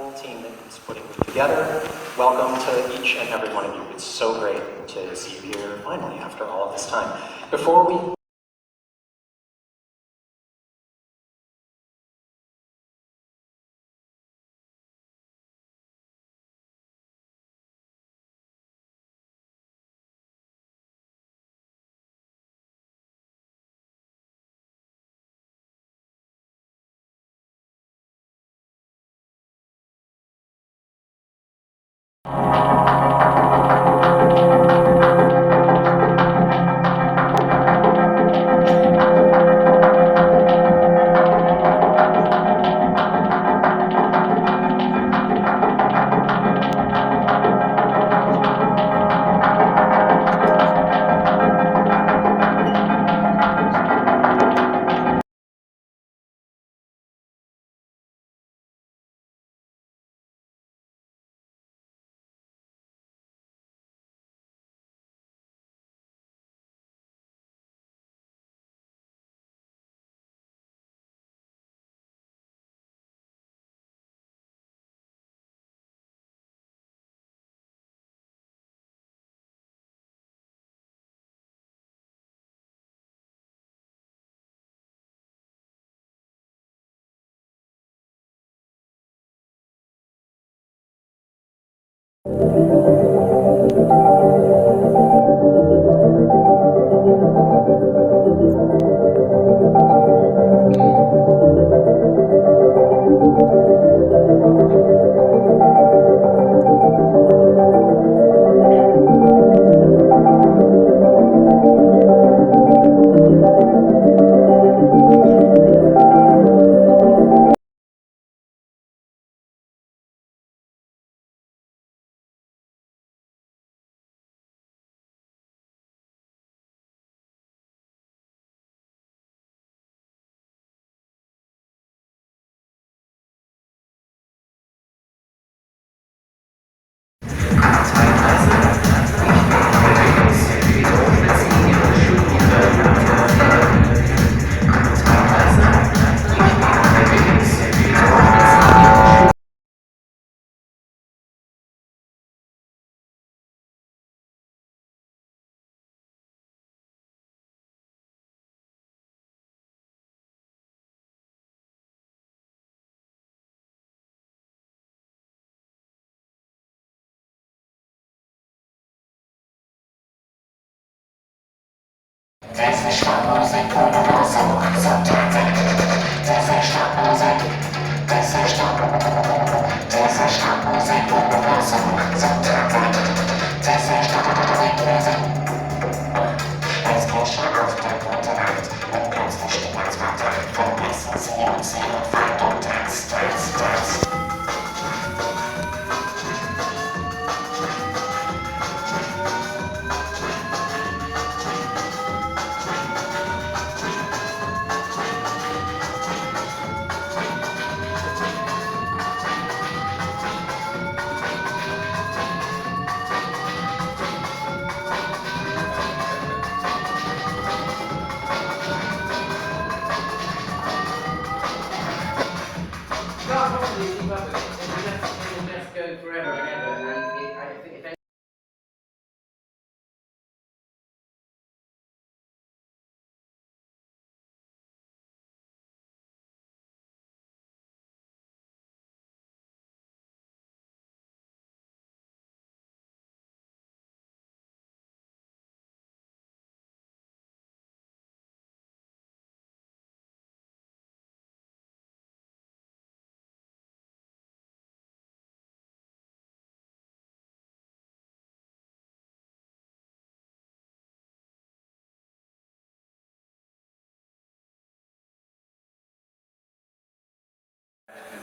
whole team that is putting it together. Welcome to each and every one of you. It's so great to see you here finally after all of this time. Before we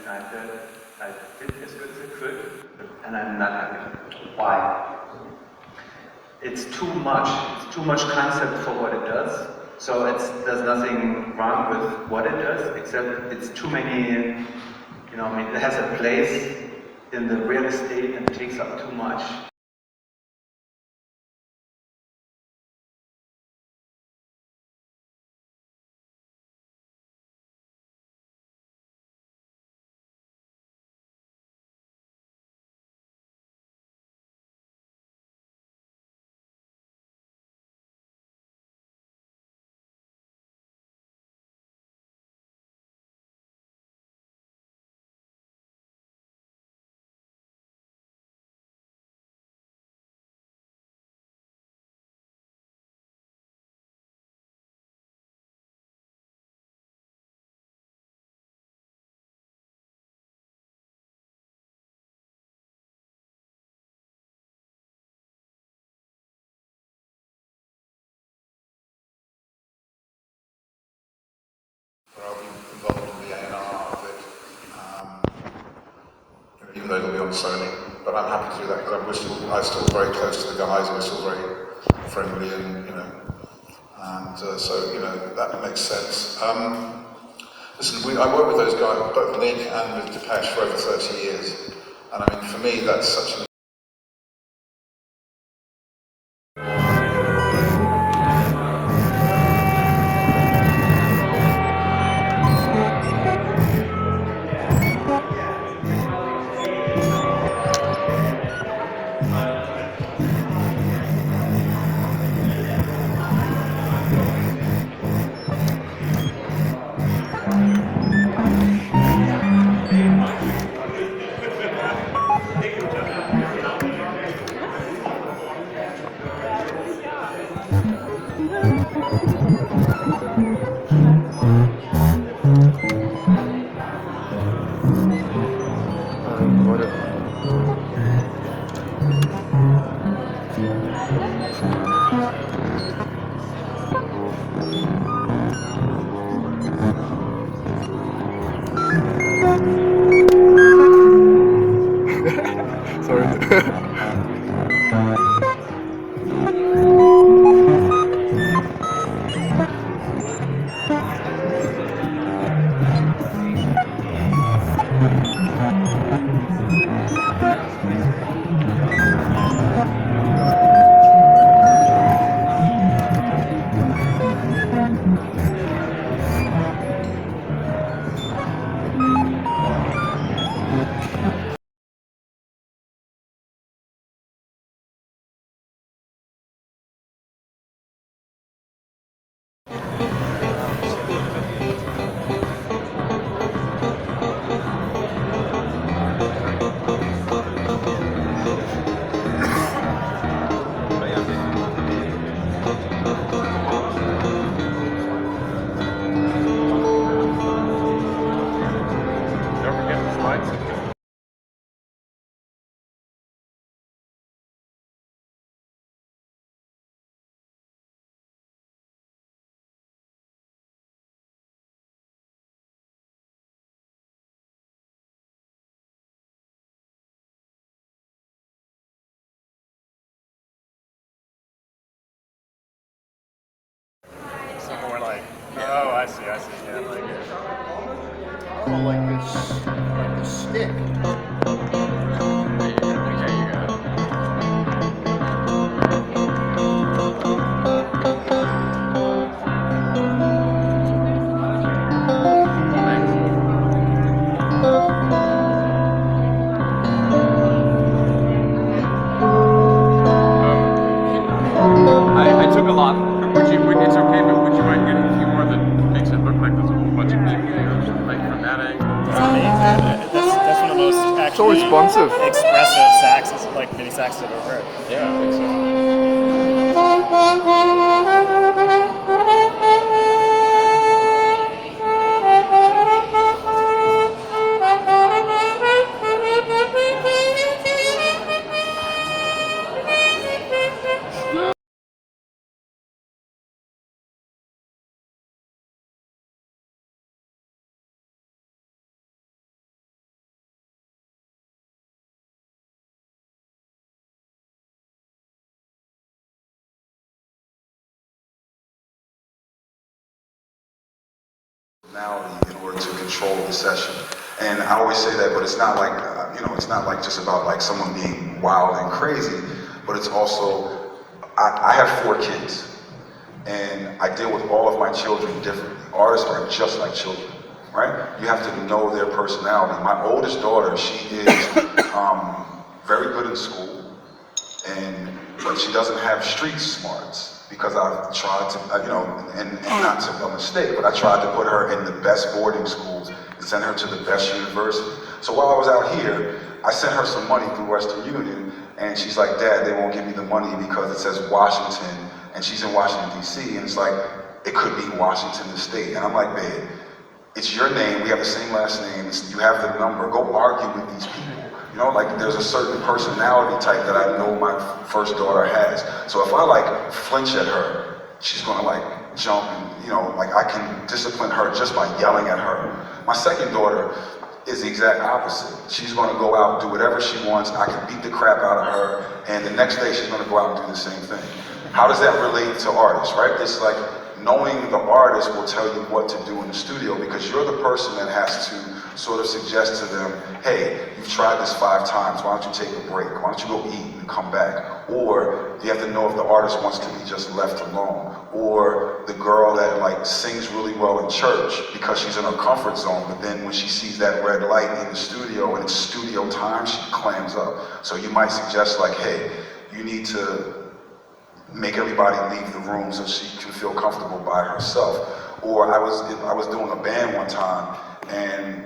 I did as good as I could, and I'm not happy. Why? It's too much. It's too much concept for what it does. So there's nothing wrong with what it does, except it's too many, I mean, it has a place in the real estate and it takes up too much. even though it'll be on Sony. But I'm happy to do that because I'm still very close to the guys, and we're still very friendly, and so that makes sense. Listen, I worked with those guys, both Nick and with Lak'ech, for over 30 years, and I mean, for me, that's such an More like, oh, I see, yeah, like, Oh, like this stick. okay, you got it. I took a lot. It's okay, but would you mind getting a few more that makes it look like there's a whole bunch of people here, like from that angle? That's one of the most actually so responsive. expressive saxes, like mini saxes I've ever heard. Yeah, I think so. In order to control the session. And I always say that, but it's not like, it's not like just about like someone being wild and crazy, but it's also, I have 4 kids, and I deal with all of my children differently. Artists are just like children, right? You have to know their personality. My oldest daughter, she is very good in school, but she doesn't have street smarts. Because I've tried to, and not to a mistake, but I tried to put her in the best boarding schools and send her to the best university. So while I was out here, I sent her some money through Western Union, and she's like, Dad, they won't give me the money because it says Washington, and she's in Washington, D.C., and it's like, it could be Washington, the state. And I'm like, babe, it's your name, we have the same last name, you have the number, go argue with these people. Like there's a certain personality type that I know my first daughter has. So if I like flinch at her, she's gonna like jump and, like I can discipline her just by yelling at her. My second daughter is the exact opposite. She's going to go out and do whatever she wants. I can beat the crap out of her, and the next day she's going to go out and do the same thing. How does that relate to artists, right? It's like knowing the artist will tell you what to do in the studio, because you're the person that has to sort of suggest to them, hey, you've tried this 5 times, why don't you take a break? Why don't you go eat and come back? Or you have to know if the artist wants to be just left alone. Or the girl that like sings really well in church because she's in her comfort zone, but then when she sees that red light in the studio and it's studio time, she clams up. So you might suggest like, hey, you need to make everybody leave the room so she can feel comfortable by herself. Or I was doing a band one time, and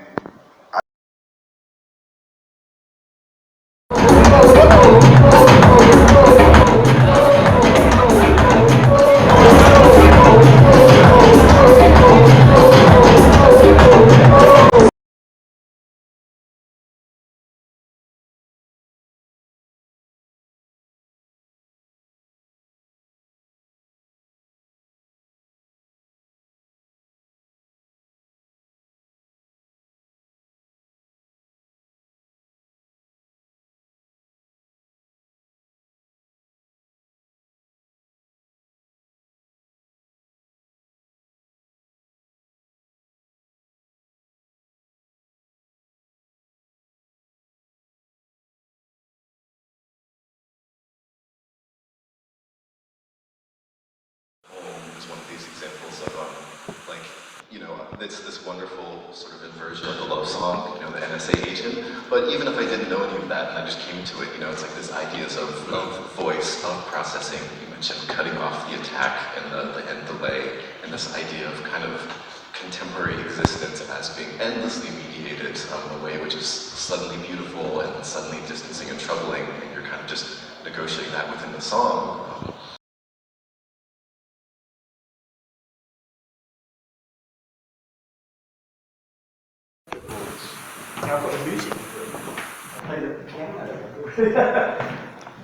is one of these examples of like, you know, it's this wonderful sort of inversion of the love song, you know, the NSA agent. But even if I didn't know any of that and I just came to it, you know, it's like this ideas of voice, of processing. You mentioned cutting off the attack and the end delay, and this idea of kind of contemporary existence as being endlessly mediated in a way which is suddenly beautiful and suddenly distancing and troubling, and you're kind of just negotiating that within the song. I've got the music. I play the piano.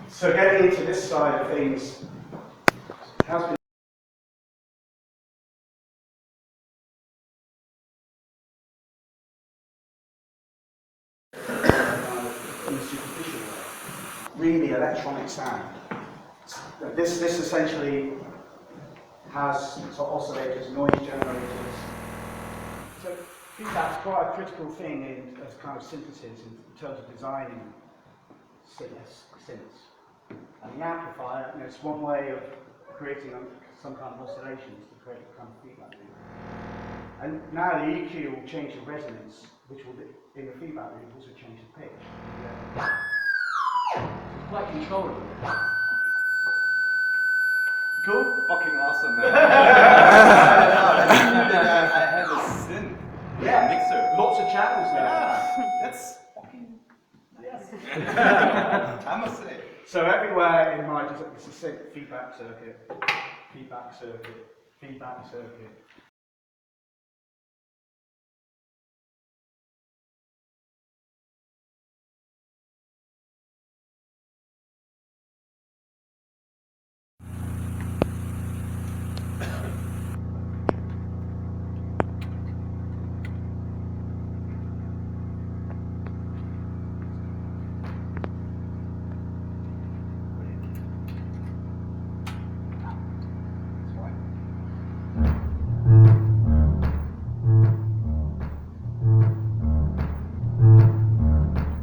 So getting into this side of things has been in a superficial way. Really electronic sound. This essentially has sort of oscillators, noise generators. So feedback's quite a critical thing in as kind of synthesis in terms of designing synths. And the amplifier, you know, it's one way of creating some kind of oscillations to create a kind of feedback loop. And now the EQ will change the resonance, which will, in the feedback loop, also change the pitch. So it's quite controllable. Cool? Fucking awesome, man. I have a synth. Yeah, mixer. Lots of channels now. Yeah, that's fucking yes. I must say. So everywhere in my design, it's a synth feedback circuit, feedback circuit, feedback circuit.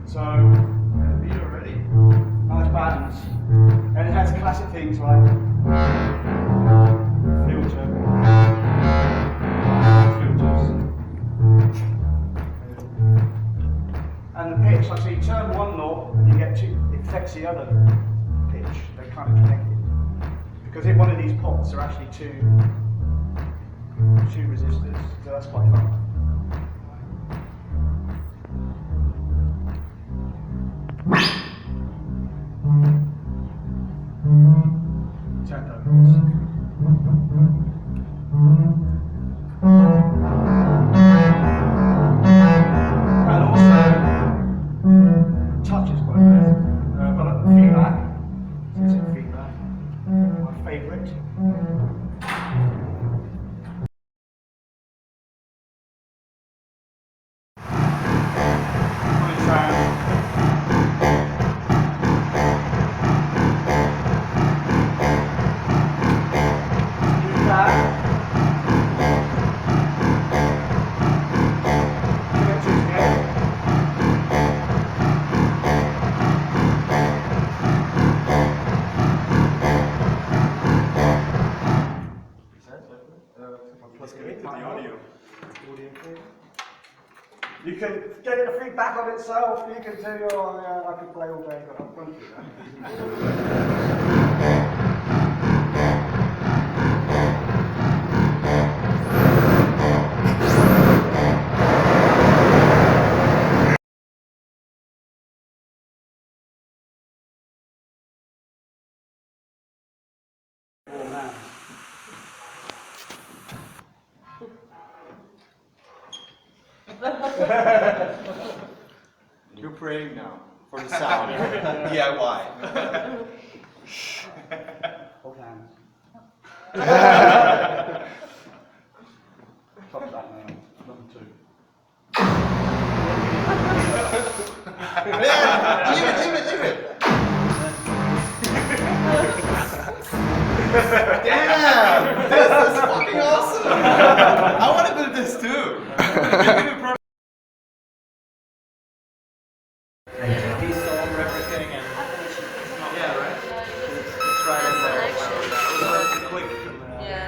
So, you're ready. Nice patterns. And it has classic things like filters. And the pitch, like so you turn one knob and you get two, it affects the other pitch. They're kind of connected. Because in one of these pots there are actually two resistors, so that's quite fun. And also, touch is quite good. But feedback, specific feedback, my favourite. You can get the feedback on itself, you can say, oh yeah, I could play all day, but I'm going to do that. You're praying now for the sound. DIY. Hold hands. Top that now. Number 2. Leave it. Damn! This is fucking awesome! I want to do this too! He's on everything and... Yeah, right? It's right in there. Yeah.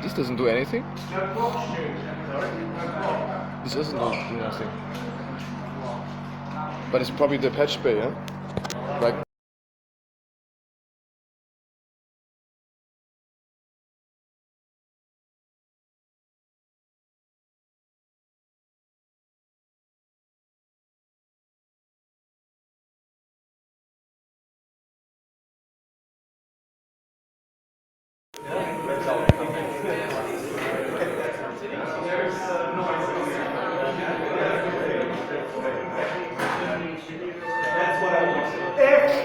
This doesn't do anything? This doesn't do anything. But it's probably the patch bay, yeah? Like.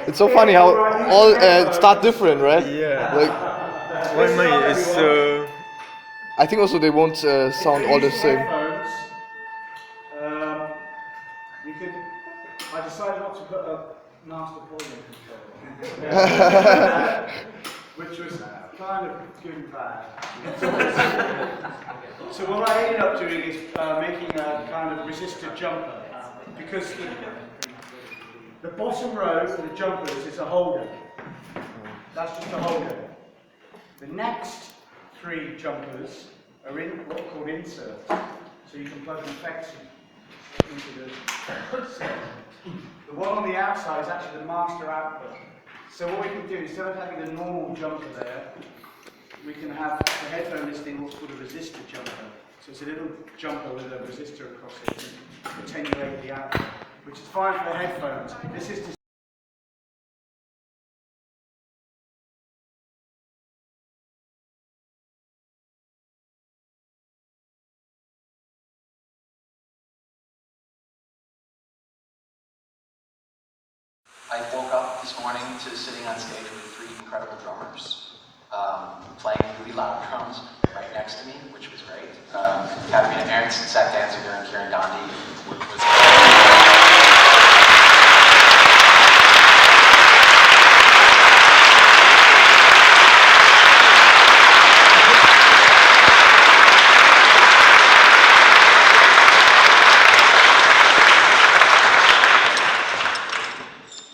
It's so funny how all start different, right? Yeah. Like, One minute is I think also they won't sound all the same. You could. I decided not to put a master volume control, which was kind of good and bad. So what I ended up doing is making a kind of resistor jumper, because the bottom row for the jumpers is a holder. That's just a holder. The next 3 jumpers are in what are called inserts, so you can plug effects into the set. The one on the outside is actually the master output. So what we can do, instead of having the normal jumper there, we can have the headphone listing what's called a resistor jumper. So it's a little jumper with a resistor across it to attenuate the output, which is fine for the headphones. This is to I woke up this morning to sitting on stage with 3 incredible drummers, playing really loud drums right next to me, which was great. Katarina Ernst, Zach Danziger, and Kieran Gandhi was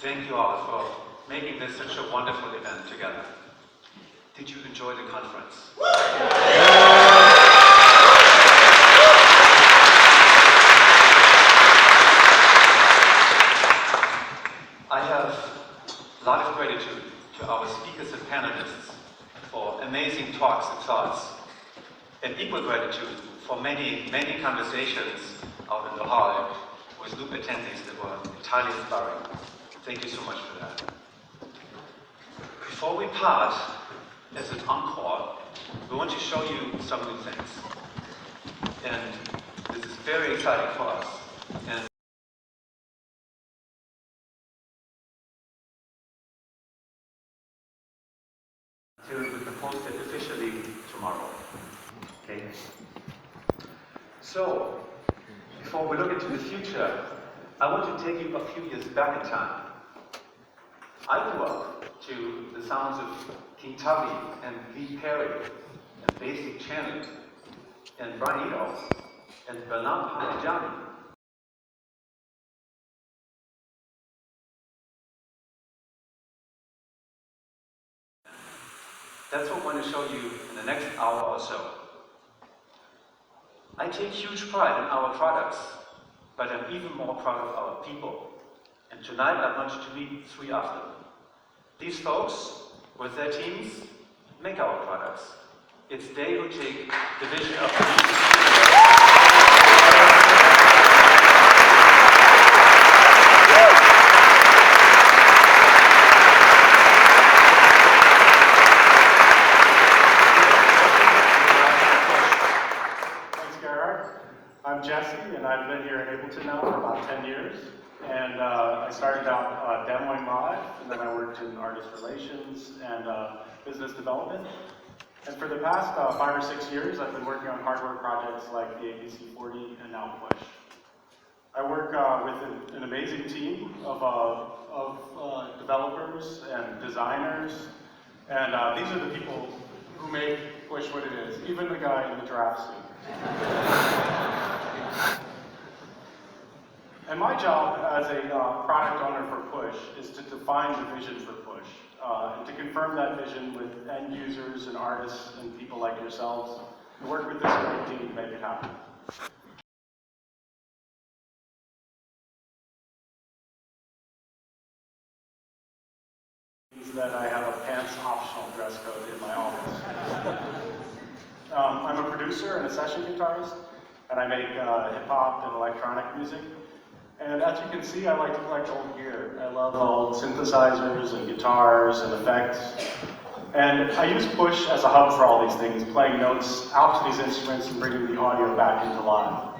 Thank you all for making this such a wonderful event together. Did you enjoy the conference? talks and thoughts. And equal gratitude for many, many conversations out in the hall with Loop attendees that were entirely inspiring. Thank you so much for that. Before we part, as an encore, we want to show you some new things. And this is very exciting for us. And we post it officially tomorrow. Okay. So, before we look into the future, I want to take you a few years back in time. I grew up to the sounds of King Tubby and Lee Perry and Basic Channing and Brian Eno and Bernard Parmigiani. That's what I want to show you in the next hour or so. I take huge pride in our products, but I'm even more proud of our people. And tonight I want you to meet 3 of them. These folks, with their teams, make our products. It's they who take the vision of the music. I'm Jesse, and I've been here at Ableton now for about 10 years. And I started out demoing live, and then I worked in artist relations and business development. And for the past 5 or 6 years, I've been working on hardware projects like the ABC40 and now Push. I work with an amazing team of developers and designers, and these are the people who make Push what it is, even the guy in the giraffe suit. And my job as a product owner for Push is to define the vision for Push, and to confirm that vision with end users and artists and people like yourselves, and work with this great team to make it happen. Means that I have a pants optional dress code in my office. I'm a producer and a session guitarist, and I make hip-hop and electronic music. And as you can see, I like to collect old gear. I love old synthesizers and guitars and effects. And I use Push as a hub for all these things, playing notes out to these instruments and bringing the audio back into live.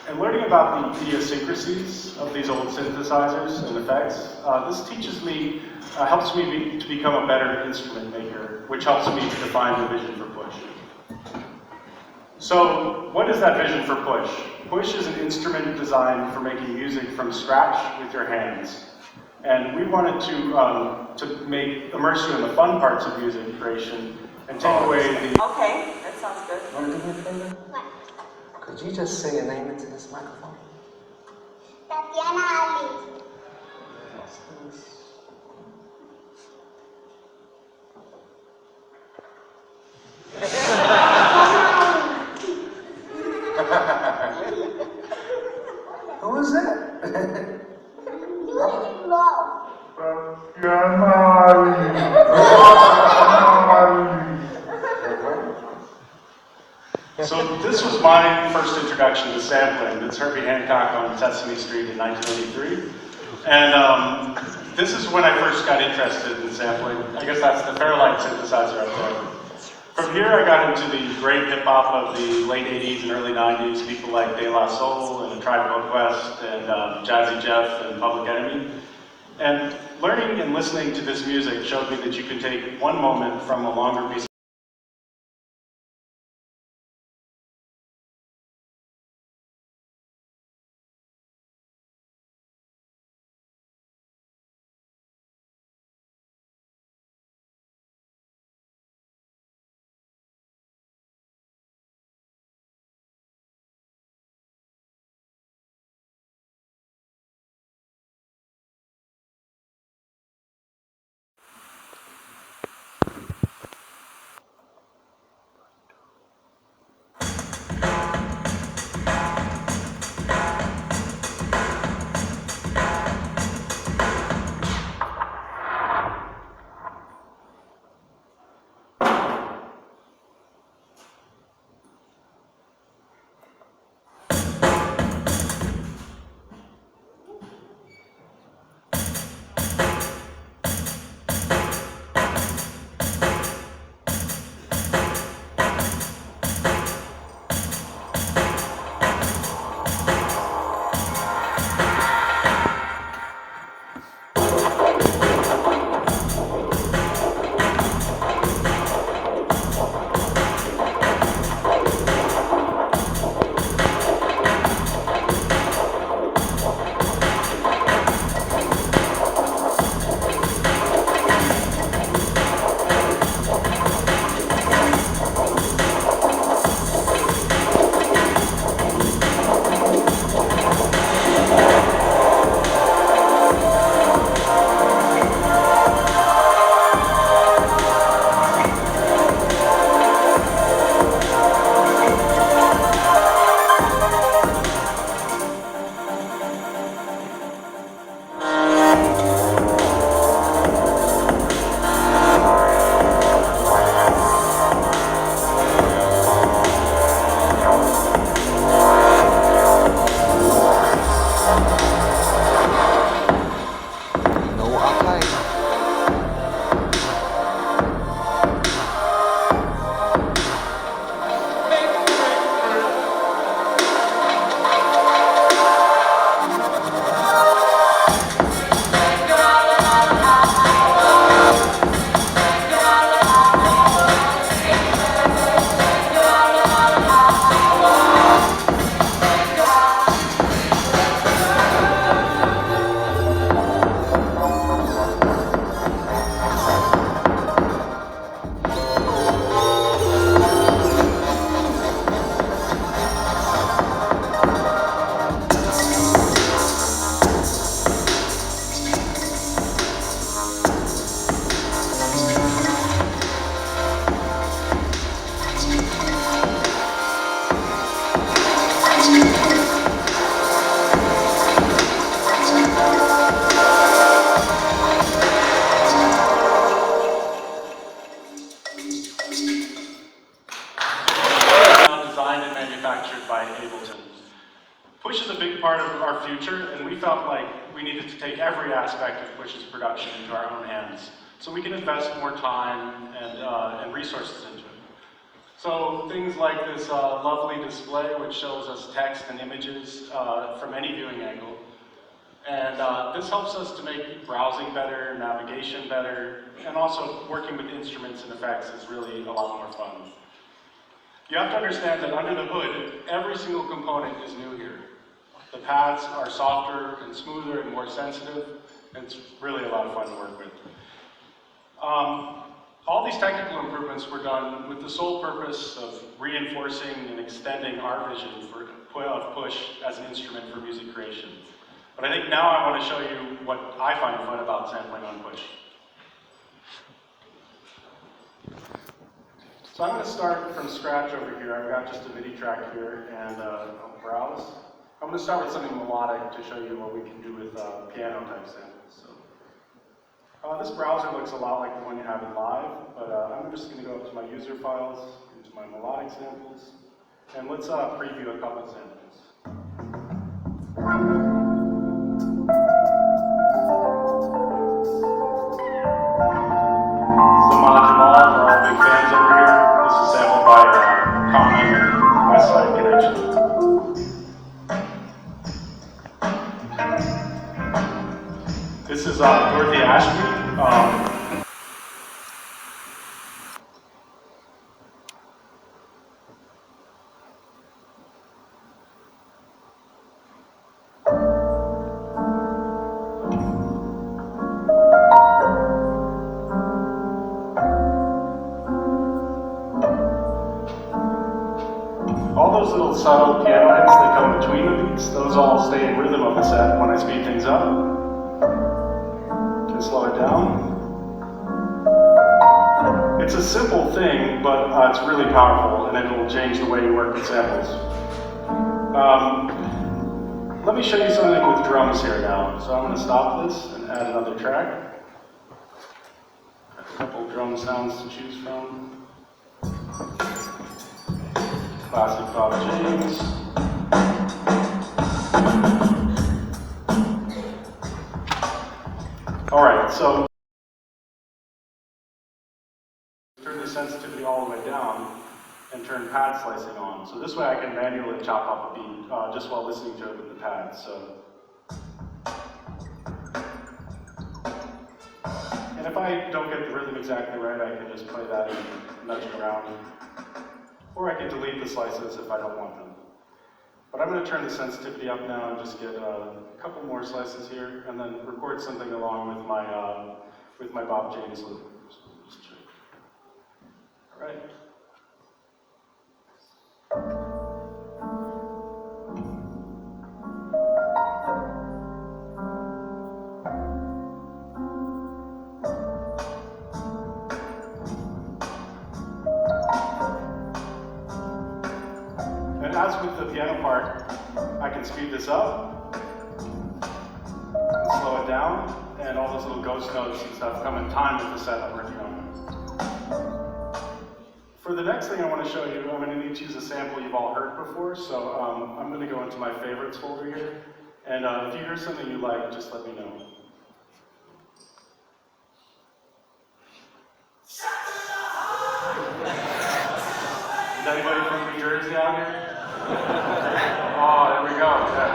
And learning about the idiosyncrasies of these old synthesizers and effects, this teaches me, helps me to become a better instrument maker, which helps me to define the vision for Push. So, what is that vision for Push? Push is an instrument designed for making music from scratch with your hands. And we wanted to immerse you in the fun parts of music creation and take away the... Okay, that sounds good. Want to do me a favor? What? Could you just say your name into this microphone? Tatiana Ali. Who is that? You in love. So this was my first introduction to sampling. It's Herbie Hancock on Sesame Street in 1983. And this is when I first got interested in sampling. I guess that's the Fairlight synthesizer up there. From here, I got into the great hip-hop of the late 80s and early 90s, people like De La Soul and A Tribe Called Quest and Jazzy Jeff and Public Enemy. And learning and listening to this music showed me that you can take one moment from a longer piece Push is a big part of our future, and we felt like we needed to take every aspect of Push's production into our own hands, so we can invest more time and resources into it. So things like this lovely display, which shows us text and images from any viewing angle. And this helps us to make browsing better, navigation better, and also working with instruments and effects is really a lot more fun. You have to understand that under the hood, every single component is new here. The pads are softer and smoother and more sensitive, and it's really a lot of fun to work with. All these technical improvements were done with the sole purpose of reinforcing and extending our vision of Push as an instrument for music creation. But I think now I want to show you what I find fun about sampling on Push. So I'm going to start from scratch over here. I've got just a MIDI track here, and I'll browse. I'm going to start with something melodic to show you what we can do with piano-type samples. So, this browser looks a lot like the one you have in Live, but I'm just going to go up to my user files, into my melodic samples, and let's preview a couple samples. Samad Jamal, we're all big fans over here. This is sampled by Common and West Side Connection. This is Dorothy Ashby. All those little subtle piano hits that come between the beats, those all stay in rhythm of the set when I speed things up. To slow it down. It's a simple thing, but it's really powerful, and it'll change the way you work with samples. Let me show you something with drums here now. So I'm going to stop this and add another track. A couple drum sounds to choose from. Classic Bob James. All right, so turn the sensitivity all the way down and turn pad slicing on. So this way I can manually chop up a beat just while listening to it with the pads. So, and if I don't get the rhythm exactly right, I can just play that and nudge it around. Or I can delete the slices if I don't want them. But I'm going to turn the sensitivity up now and just get a couple more slices here, and then record something along with my Bob James loop. All right. And as with the piano part, I can speed this up, and slow it down, and all those little ghost notes and stuff come in time with the set I'm working on. For the next thing I want to show you, I'm going to need to use a sample you've all heard before, so I'm going to go into my favorites folder here, and if you hear something you like, just let me know. Is anybody from New Jersey out here? Oh, there we go. Yeah.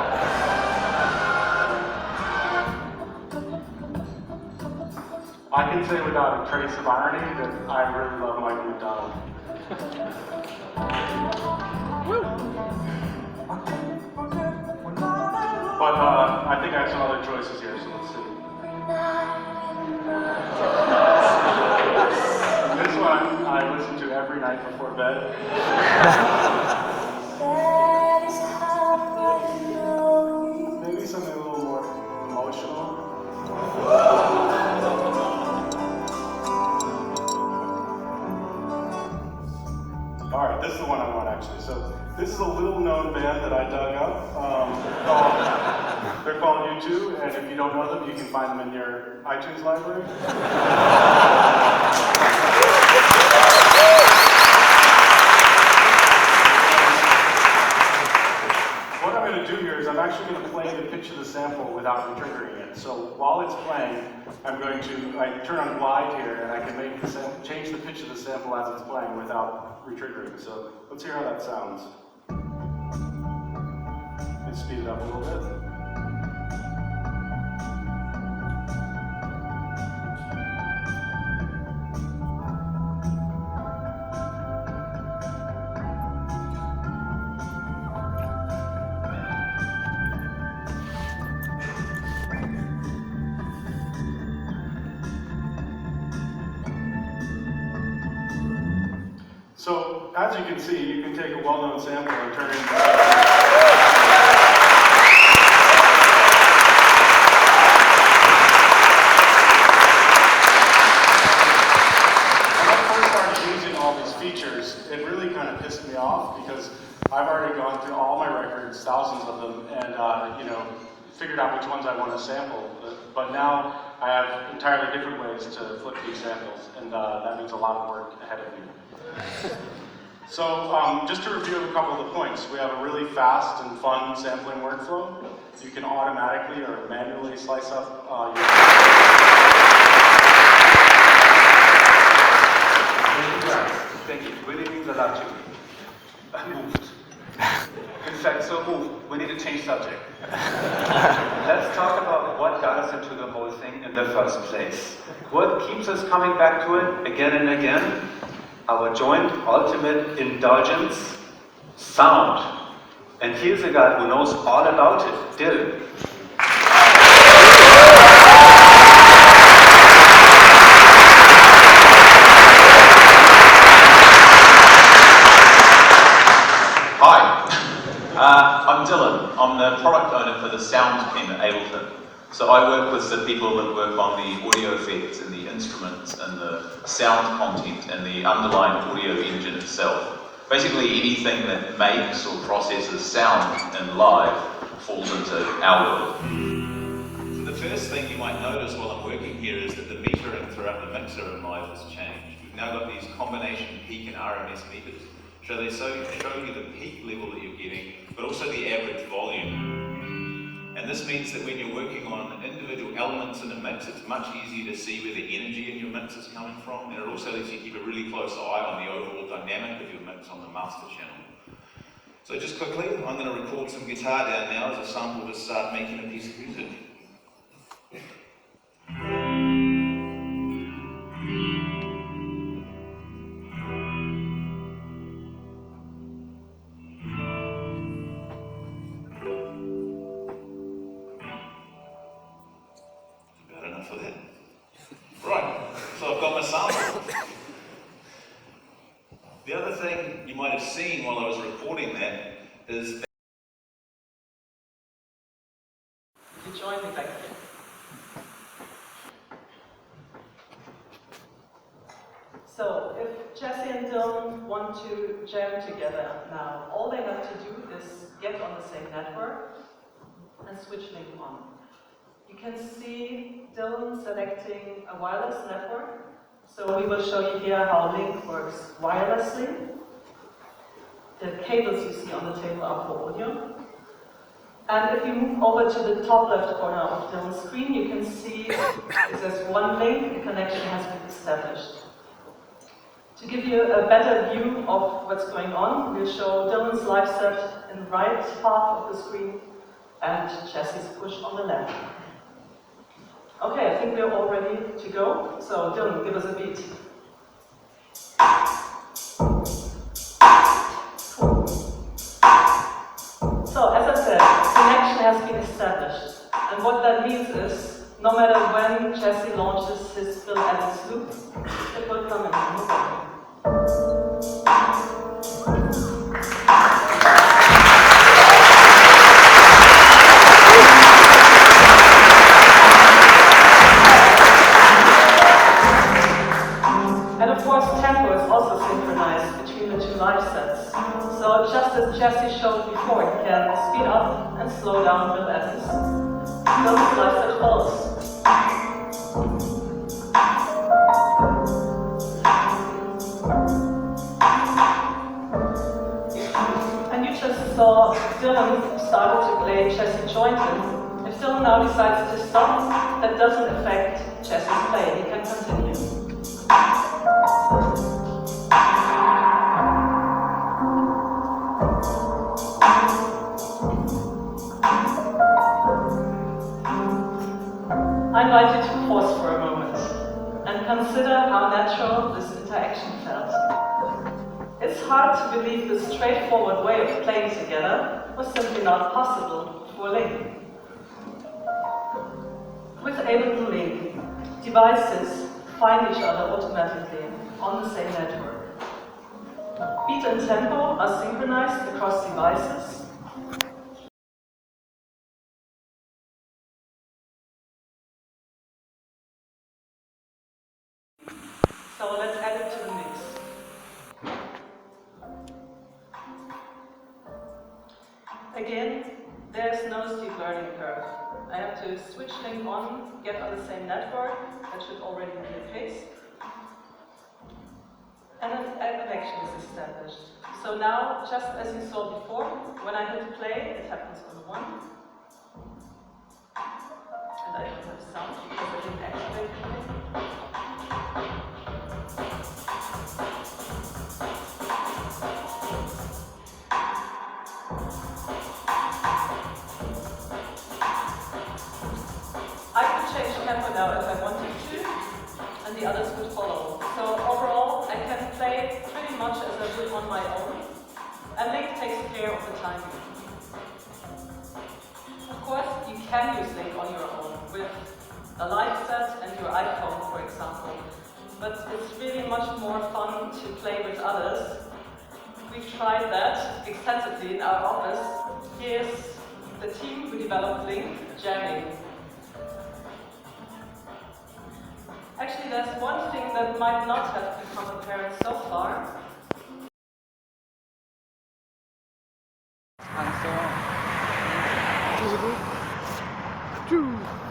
I can say without a trace of irony that I really love Michael McDonald. But I think I have some other choices here, so let's see. This one I listen to every night before bed. Maybe something a little more emotional. Alright, this is the one I want actually. So this is a little known band that I dug up. They're called U2, and if you don't know them, you can find them in your iTunes library. What I'm going to do here here is I'm actually going to play the pitch of the sample without retriggering it. So while it's playing, I'm going to turn on glide here, and I can make the change the pitch of the sample as it's playing without retriggering. So let's hear how that sounds. Let's speed it up a little bit. So, as you can see, you can take a well-known sample and turn it into something. When I first started using all these features, it really kind of pissed me off because I've already gone through all my records, thousands of them, and figured out which ones I want to sample. But now I have entirely different ways to flip these samples, and that means a lot of work ahead of me. So just to review a couple of the points, we have a really fast and fun sampling workflow. You can automatically or manually slice up your... Thank you. Really means a lot to me. Moved. In fact, so moved. We need to change subject. Let's talk about what got us into the whole thing in the first place. What keeps us coming back to it again and again? Our joint ultimate indulgence, sound. And here's a guy who knows all about it, Dylan. Hi, I'm Dylan. I'm the product owner for the sound team at Ableton. So I work with the people that work on the audio effects and the instruments and the sound content and the underlying audio engine itself. Basically anything that makes or processes sound in live falls into our world. So the first thing you might notice while I'm working here is that the metering throughout the mixer in live has changed. We've now got these combination peak and RMS meters. So they show you the peak level that you're getting, but also the average volume. And this means that when you're working on individual elements in a mix, it's much easier to see where the energy in your mix is coming from, and it also lets you keep a really close eye on the overall dynamic of your mix on the master channel. So just quickly, I'm going to record some guitar down now as a sample to start making a piece of music. For that. Right, so I've got my sample. The other thing you might have seen while I was recording that is that you join me back here. So if Jesse and Dylan want to jam together now, all they have to do is get on the same network and switch link on. You can see Dylan selecting a wireless network. So we will show you here how Link works wirelessly. The cables you see on the table are for audio. And if you move over to the top left corner of Dylan's screen, you can see it says one link, a connection has been established. To give you a better view of what's going on, we'll show Dylan's live set in the right half of the screen and Jesse's push on the left. Okay, I think we're all ready to go. So Dylan, give us a beat. Cool. So as I said, connection has been established. And what that means is, no matter when Jesse launches his Bill Evans loop, it will come in from the bottom. And of course, tempo is also synchronized between the two live sets. So just as Jesse showed before, he can speed up and slow down Bill Evans. Bill's live set follows. And you just saw Dylan started to play play Jesse joins in. If Dylan now decides to stop, that doesn't affect Jesse's play. He can continue. I invite you to pause for a moment and consider how natural this interaction felt. It's hard to believe this straightforward way of playing together was simply not possible for Link. With Ableton Link, devices find each other automatically on the same network. Beat and tempo are synchronized across devices. So let's add it to the mix. Again, there's no steep learning curve. I have to switch Link on, get on the same network, that should already be the case. And a connection is established. So now, just as you saw before, when I hit play, it happens on 1. And I don't have sound because I didn't activate play. I could change tempo now if I wanted to, and the others would follow. So overall, I can play pretty much as I would on my own, and Link takes care of the timing. Of course, you can use Link on your own with a live set and your iPhone, for example, but it's really much more fun to play with others. We've tried that extensively in our office. Here's the team who developed Link jamming. Actually, there's one thing that might not have become apparent so far. And so on. 2.